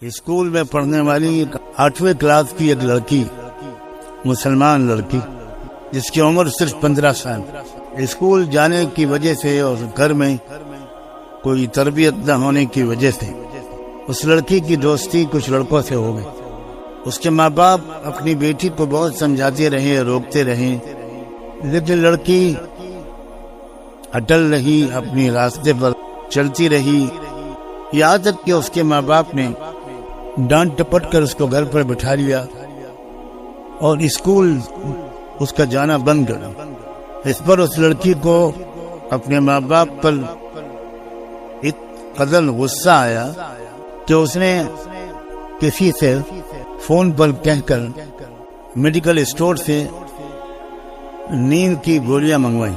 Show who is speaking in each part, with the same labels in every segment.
Speaker 1: School میں پڑھنے والی 8ویں کلاس کی ایک لڑکی، مسلمان لڑکی جس کی عمر صرف 15 سال، اسکول جانے کی وجہ سے اور گھر میں کوئی تربیت نہ ہونے کی وجہ سے اس لڑکی کی دوستی کچھ لڑکوں سے ہو گئی۔ اس کے ماں باپ اپنی بیٹی کو بہت سمجھاتے رہے، روکتے رہے، لیکن لڑکی اٹل رہی، اپنی راستے پر چلتی رہی، یہاں تک کہ اس کے ماں باپ نے ڈانٹ ٹپٹ کر اس کو گھر پر بٹھا لیا اور اسکول اس کا جانا بند کر دیا۔ اس پر اس لڑکی کو اپنے ماں باپ پر قدر غصہ آیا کہ اس نے کسی سے فون پر کہہ کر میڈیکل اسٹور سے نیند کی گولیاں منگوائی،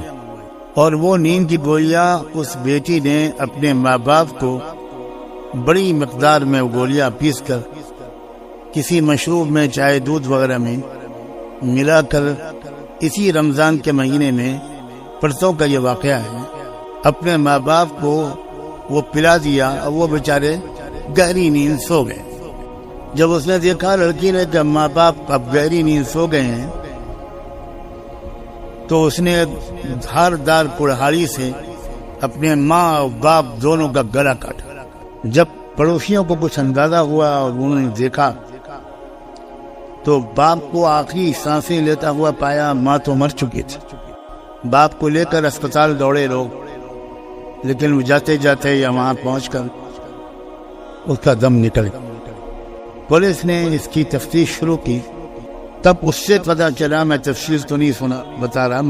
Speaker 1: اور وہ نیند کی گولیاں اس بیٹی نے اپنے ماں باپ کو بڑی مقدار میں گولیاں پیس کر کسی مشروب میں، چائے دودھ وغیرہ میں ملا کر اسی رمضان کے مہینے میں، پرسوں کا یہ واقعہ ہے، اپنے ماں باپ کو وہ پلا دیا اور وہ بیچارے گہری نیند سو گئے۔ جب اس نے دیکھا لڑکی نے کہ ماں باپ اب گہری نیند سو گئے ہیں، تو اس نے دھاردار کڑہاڑی سے اپنے ماں اور باپ دونوں کا گلا کاٹا۔ جب پڑوسیوں کو کچھ اندازہ ہوا اور انہوں نے دیکھا تو باپ کو آخری سانسیں لیتا ہوا پایا، ماں تو مر چکی تھی۔ باپ کو لے کر اسپتال دوڑے لوگ، لیکن جاتے جاتے یا وہاں پہنچ کر اس کا دم نکل گیا۔ پولیس نے اس کی تفتیش شروع کی، تب اس سے پتہ چلا، میں تفصیل تو نہیں بتا رہا،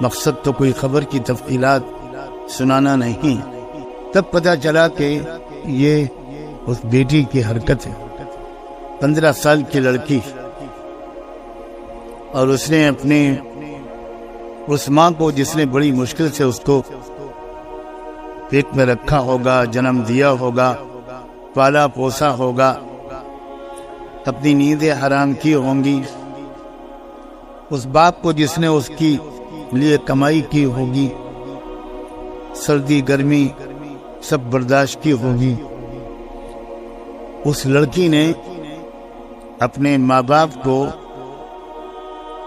Speaker 1: مقصد تو کوئی خبر کی تفصیلات سنانا نہیں، تب پتہ چلا کہ یہ اس بیٹی کی حرکت ہے، 15 سال کی لڑکی، اور اس نے اپنے اس ماں کو، جس نے بڑی مشکل سے اس کو پیٹ میں رکھا ہوگا، جنم دیا ہوگا، پالا پوسا ہوگا، اپنی نیندیں حرام کی ہوں گی، اس باپ کو جس نے اس کی لیے کمائی کی ہوگی، سردی گرمی سب برداشت کی ہوگی، اس لڑکی نے اپنے ماں باپ کو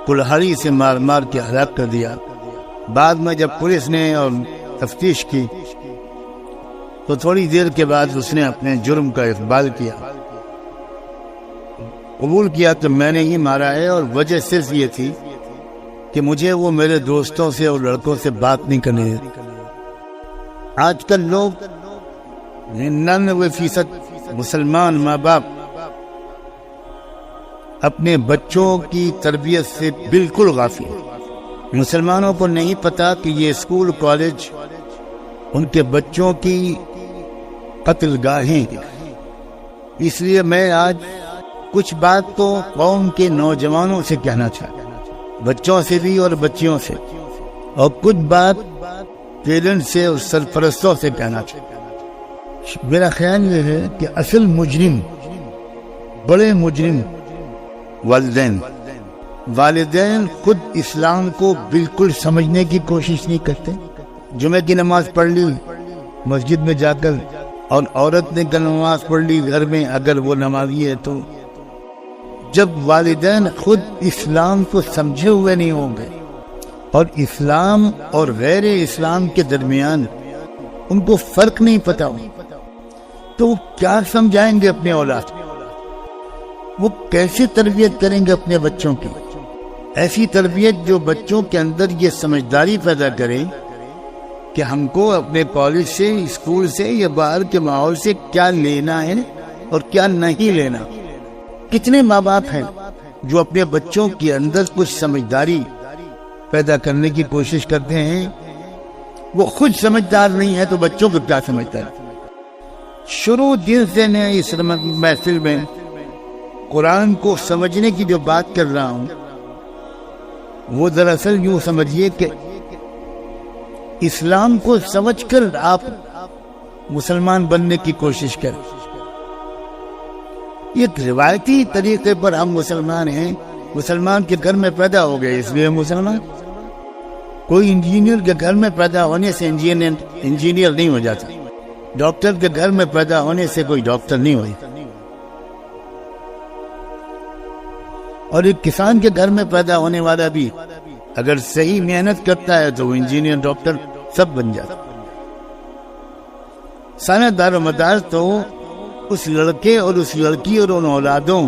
Speaker 1: کلہاڑی سے مار مار کے ہلاک کر دیا۔ بعد میں جب پولیس نے اور تفتیش کی تو تھوڑی دیر کے بعد اس نے اپنے جرم کا اقبال کیا، قبول کیا کہ میں نے ہی مارا ہے، اور وجہ صرف یہ تھی کہ مجھے وہ میرے دوستوں سے اور لڑکوں سے بات نہیں کرنے دیتی۔ آج کل لوگ 99% مسلمان ماں باپ اپنے بچوں کی تربیت سے بالکل غافل ہیں۔ مسلمانوں کو نہیں پتا کہ یہ اسکول کالج ان کے بچوں کی قتل گاہیں ہیں۔ اس لیے میں آج کچھ بات تو قوم کے نوجوانوں سے کہنا چاہتا ہوں، بچوں سے بھی اور بچیوں سے، اور کچھ بات پیرنٹس سے اور سرپرستوں سے کہنا چاہتا ہوں۔ میرا خیال یہ ہے کہ اصل مجرم، بڑے مجرم والدین خود اسلام کو بالکل سمجھنے کی کوشش نہیں کرتے۔ جمعہ کی نماز پڑھ لی مسجد میں جا کر، اور عورت نے نماز پڑھ لی گھر میں اگر وہ نمازی ہے تو، جب والدین خود اسلام کو سمجھے ہوئے نہیں ہوں گے اور اسلام اور غیر اسلام کے درمیان ان کو فرق نہیں پتا ہو، تو وہ کیا سمجھائیں گے اپنے اولاد کو؟ وہ کیسے تربیت کریں گے اپنے بچوں کی؟ ایسی تربیت جو بچوں کے اندر یہ سمجھداری پیدا کرے کہ ہم کو اپنے کالج سے، اسکول سے یا باہر کے ماحول سے کیا لینا ہے اور کیا نہیں لینا۔ کتنے ماں باپ ہیں جو اپنے بچوں کے اندر کچھ سمجھداری پیدا کرنے کی کوشش کرتے ہیں، وہ خود سمجھدار نہیں ہے تو بچوں کو کیا سمجھتا ہے؟ شروع دن سے میں اس محفل میں قرآن کو سمجھنے کی جو بات کر رہا ہوں، وہ دراصل یوں سمجھیے کہ اسلام کو سمجھ کر آپ مسلمان بننے کی کوشش کریں۔ ایک روایتی طریقے پر ہم مسلمان ہیں، مسلمان کے گھر میں پیدا ہو گئے اس لیے مسلمان۔ کوئی انجینئر کے گھر میں پیدا ہونے سے انجینئر نہیں ہو جاتا، ڈاکٹر کے گھر میں پیدا ہونے سے کوئی ڈاکٹر نہیں ہوتا۔ اور ایک کسان کے گھر میں پیدا ہونے والا بھی اگر صحیح محنت کرتا ہے تو وہ انجینئر، ڈاکٹر سب بن جاتا۔ سارا دار و مدار تو اس لڑکے اور اس لڑکی اور ان اولادوں،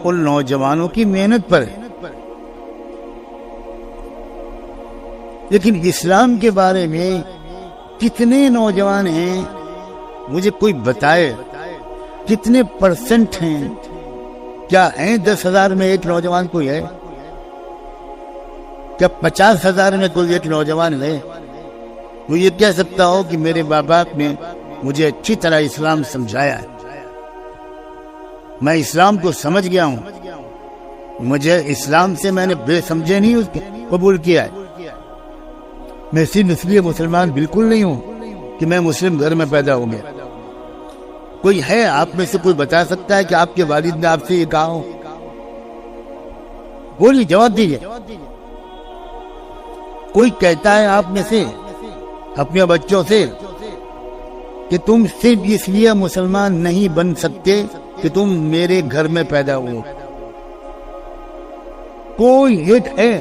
Speaker 1: ان نوجوانوں کی محنت پر ہے۔ لیکن اسلام کے بارے میں کتنے نوجوان ہیں، مجھے کوئی بتائے کتنے پرسنٹ ہیں؟ کیا ہیں 10,000 میں ایک نوجوان کوئی ہے؟ کیا 50,000 میں کوئی ایک نوجوان ہے؟ وہ یہ کہہ سکتا ہو کہ میرے ماں باپ نے مجھے اچھی طرح اسلام سمجھایا ہے، میں اسلام کو سمجھ گیا ہوں، مجھے اسلام سے میں نے بے سمجھے نہیں اس کو قبول کیا ہے۔ میں صرف اس لیے مسلمان بالکل نہیں ہوں کہ میں مسلم گھر میں پیدا ہو گیا۔ کوئی ہے آپ میں سے کوئی بتا سکتا ہے کہ آپ کے والد نے آپ سے یہ کہا ہو؟ بولیے، جواب دیجیے۔ کوئی کہتا ہے آپ میں سے اپنے بچوں سے کہ تم صرف اس لیے مسلمان نہیں بن سکتے کہ تم میرے گھر میں پیدا ہو؟ کوئی ایک ہے؟